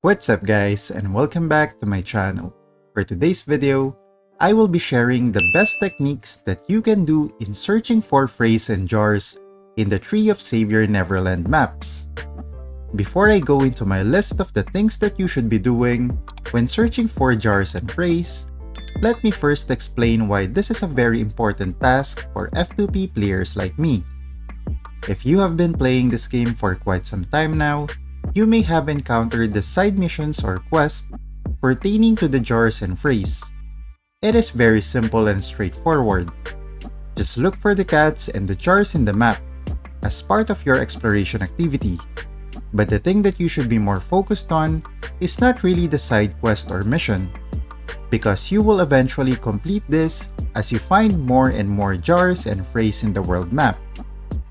What's up guys, and welcome back to my channel. For today's video, I will be sharing the best techniques that you can do in searching for frays and jars in the Tree of Savior Neverland maps. Before I go into my list of the things that you should be doing when searching for jars and frays, let me first explain why this is a very important task for F2P players like me. If you have been playing this game for quite some time now, you may have encountered the side missions or quests pertaining to the jars and frays. It is very simple and straightforward. Just look for the cats and the jars in the map as part of your exploration activity. But the thing that you should be more focused on is not really the side quest or mission, because you will eventually complete this as you find more and more jars and frays in the world map.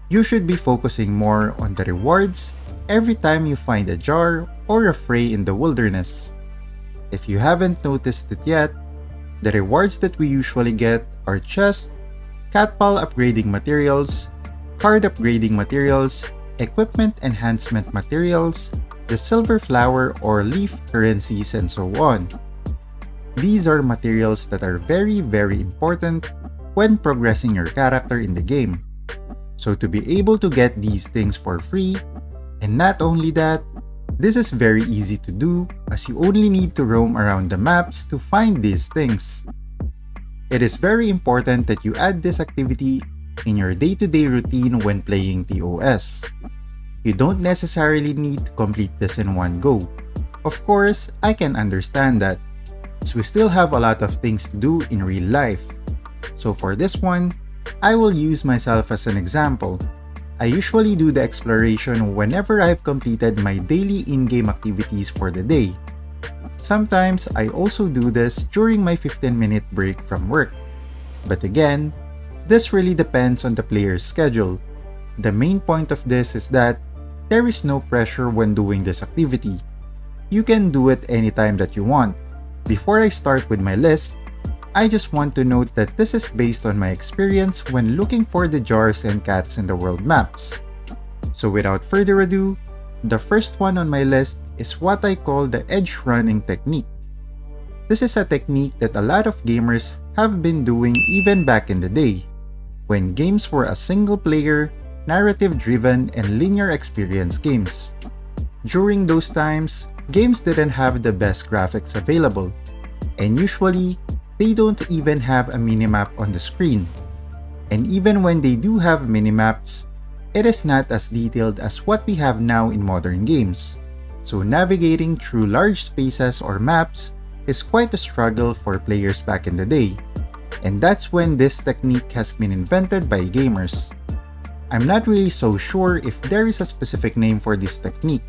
You should be focusing more on the rewards every time you find a jar or a fray in the wilderness. If you haven't noticed it yet, the rewards that we usually get are chest, cat pal upgrading materials, card upgrading materials, equipment enhancement materials, the silver flower or leaf currencies, and so on. These are materials that are very important when progressing your character in the game. So to be able to get these things for free, and not only that, this is very easy to do as you only need to roam around the maps to find these things. It is very important that you add this activity in your day-to-day routine when playing TOS. You don't necessarily need to complete this in one go. Of course, I can understand that, as we still have a lot of things to do in real life. So for this one, I will use myself as an example. I usually do the exploration whenever I've completed my daily in-game activities for the day. Sometimes I also do this during my 15-minute break from work. But again, this really depends on the player's schedule. The main point of this is that there is no pressure when doing this activity. You can do it anytime that you want. Before I start with my list, I just want to note that this is based on my experience when looking for the jars and cats in the world maps. So without further ado, the first one on my list is what I call the edge running technique. This is a technique that a lot of gamers have been doing even back in the day, when games were a single player, narrative-driven, and linear experience games. During those times, games didn't have the best graphics available, and usually, they don't even have a minimap on the screen. And even when they do have minimaps, it is not as detailed as what we have now in modern games. So navigating through large spaces or maps is quite a struggle for players back in the day. And that's when this technique has been invented by gamers. I'm not really so sure if there is a specific name for this technique,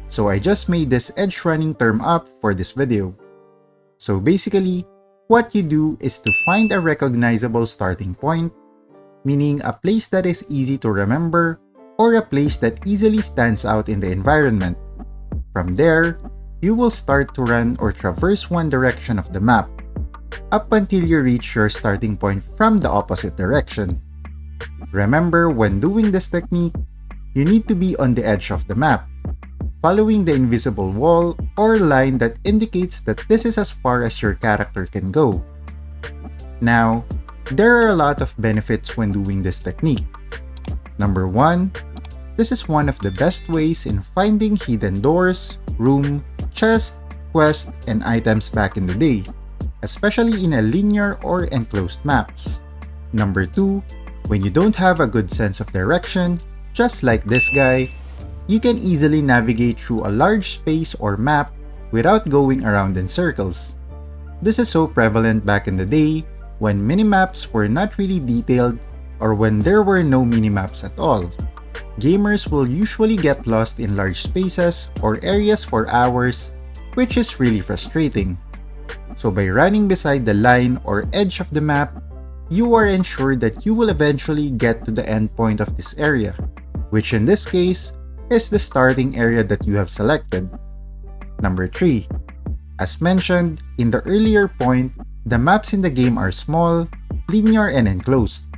so I just made this edge running term up for this video. So basically, what you do is to find a recognizable starting point, meaning a place that is easy to remember or a place that easily stands out in the environment. From there, you will start to run or traverse one direction of the map, up until you reach your starting point from the opposite direction. Remember, when doing this technique, you need to be on the edge of the map, following the invisible wall or line that indicates that this is as far as your character can go. Now, there are a lot of benefits when doing this technique. Number 1, this is one of the best ways in finding hidden doors, room, chest, quest, and items back in the day, especially in a linear or enclosed maps. Number 2, when you don't have a good sense of direction, just like this guy, you can easily navigate through a large space or map without going around in circles. This is so prevalent back in the day when minimaps were not really detailed or when there were no minimaps at all. Gamers will usually get lost in large spaces or areas for hours, which is really frustrating. So by running beside the line or edge of the map, you are ensured that you will eventually get to the end point of this area, which in this case is the starting area that you have selected. Number 3. As mentioned in the earlier point, the maps in the game are small, linear, and enclosed,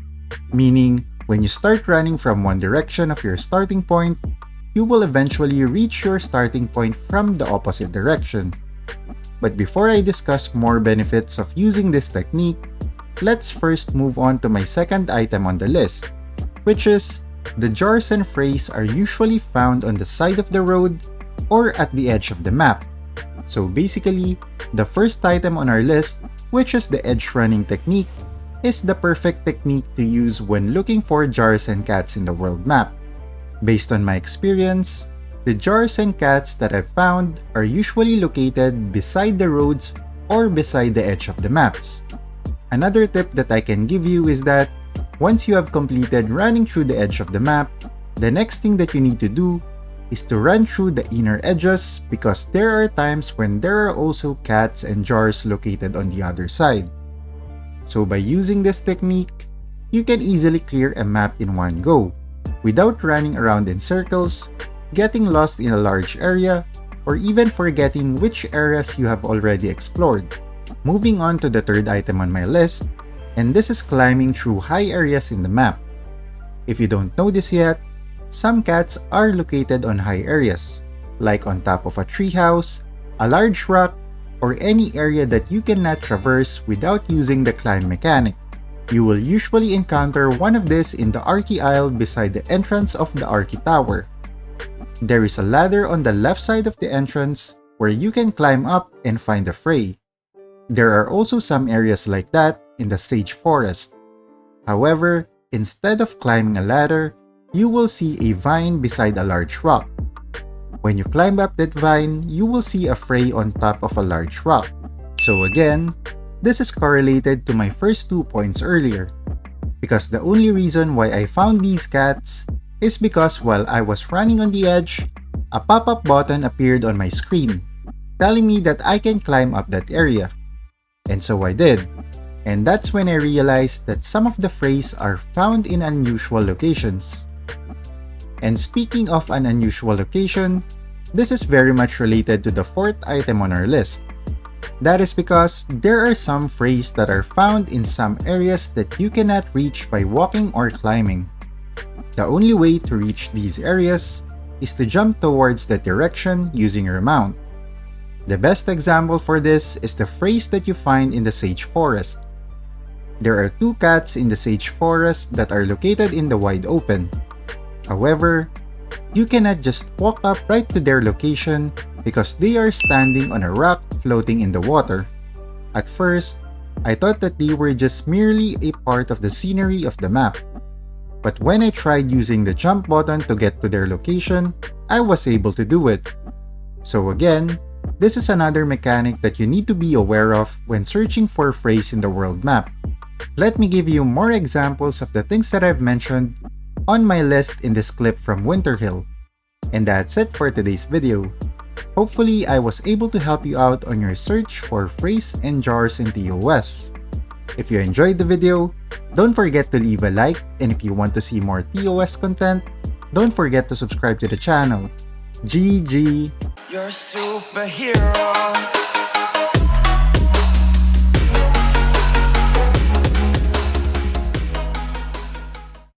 meaning when you start running from one direction of your starting point, you will eventually reach your starting point from the opposite direction. But before I discuss more benefits of using this technique, let's first move on to my second item on the list, which is the jars and frays are usually found on the side of the road or at the edge of the map. So basically, the first item on our list, which is the edge running technique, is the perfect technique to use when looking for jars and cats in the world map. Based on my experience, the jars and cats that I've found are usually located beside the roads or beside the edge of the maps. Another tip that I can give you is that once you have completed running through the edge of the map, the next thing that you need to do is to run through the inner edges because there are times when there are also cats and jars located on the other side. So by using this technique, you can easily clear a map in one go, without running around in circles, getting lost in a large area, or even forgetting which areas you have already explored. Moving on to the third item on my list, and this is climbing through high areas in the map. If you don't know this yet, some cats are located on high areas, like on top of a treehouse, a large rock, or any area that you cannot traverse without using the climb mechanic. You will usually encounter one of these in the Arky Isle beside the entrance of the Arky Tower. There is a ladder on the left side of the entrance where you can climb up and find a fray. There are also some areas like that in the sage forest. However, instead of climbing a ladder, you will see a vine beside a large rock. When you climb up that vine, you will see a fray on top of a large rock. So again, this is correlated to my first 2 points earlier, because the only reason why I found these cats is because while I was running on the edge, a pop-up button appeared on my screen, telling me that I can climb up that area. And so I did, and that's when I realized that some of the frays are found in unusual locations. And speaking of an unusual location, this is very much related to the fourth item on our list. That is because there are some frays that are found in some areas that you cannot reach by walking or climbing. The only way to reach these areas is to jump towards that direction using your mount. The best example for this is the frays that you find in the sage forest. There are 2 cats in the sage forest that are located in the wide open. However, you cannot just walk up right to their location because they are standing on a rock floating in the water. At first, I thought that they were just merely a part of the scenery of the map. But when I tried using the jump button to get to their location, I was able to do it. So again, this is another mechanic that you need to be aware of when searching for frays in the world map. Let me give you more examples of the things that I've mentioned on my list in this clip from Winterhill. And that's it for today's video. Hopefully, I was able to help you out on your search for frays and jars in TOS. If you enjoyed the video, don't forget to leave a like, and if you want to see more TOS content, don't forget to subscribe to the channel. GG! You're a superhero.